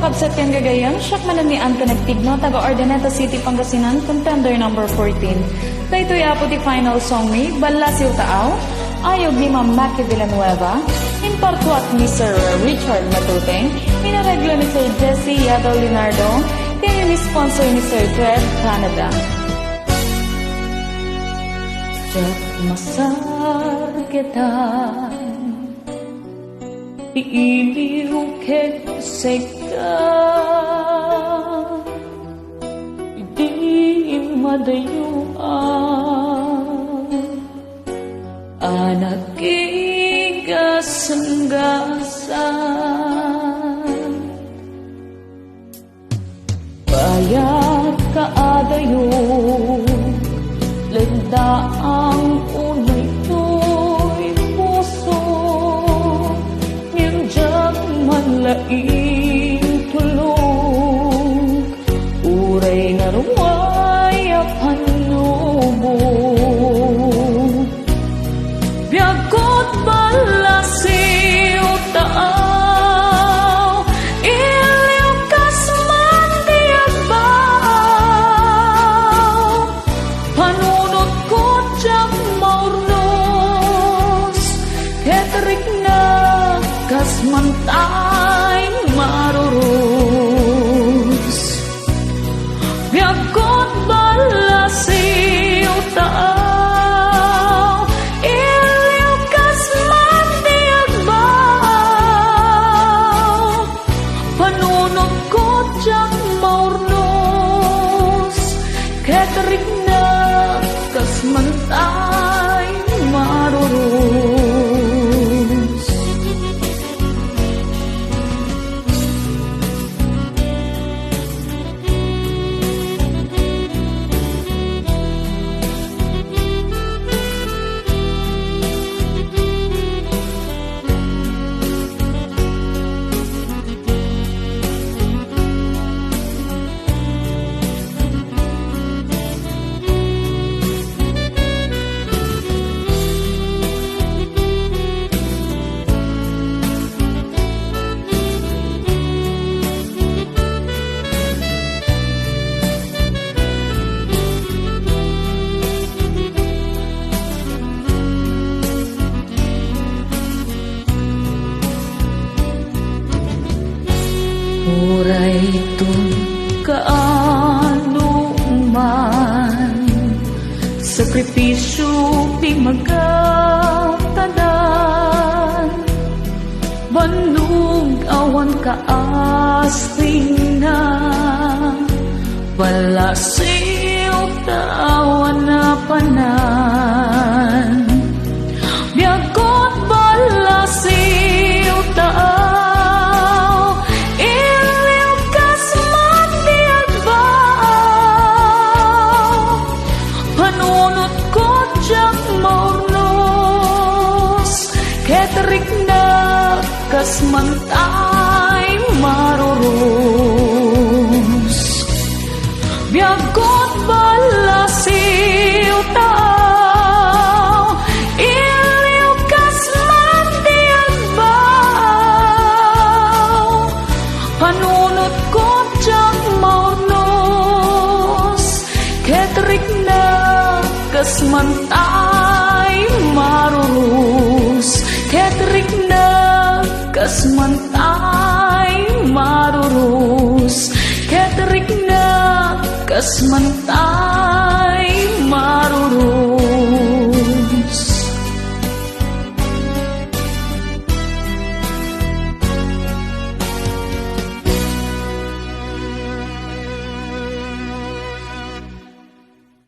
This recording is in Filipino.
kabsat yan gagayon, siyak mananian ka nagtigno, taga Ordaneta City, Pangasinan, contender number 14. Dahito yapo ti final song ni Balasiw Taaw, ayog ni Ma'am Maki Villanueva, in partuat ni Sir Richard Matuteng, inareglo ni Sir Jesse Yadaw Leonardo, kaya ni sponsor ni Sir Fred Canada. Jak masargetan iiliw ket seka di madayuan anak igasenggasan bayat kaadayo lenda ang unay to'y puso niyang diyag manlaing tulog uray nga ruway apanubog biyagot balasiw taaw iliw kasman diagbaw panunod ko diyang maurnos ketrik na kasmantay marurus biyagot balasiw taaw iliw kasman diagbaw panunod ko diyang maurnos ketrik na kasmantay marurus uray tun kaano man sakripisyo di magatanan banug awan kaasting na balasiw tawan na panan biyagot balasiw taaw iliw kasman diagbaw panunod ko diyang maurnos ketrik na kasmantay marurus biyagot balasiw taaw iliw kasman diagbaw panunod ko diyang maurnos ketrik na kasmantay marurus ketrik na kasmantay marurus ketrik na kasmantay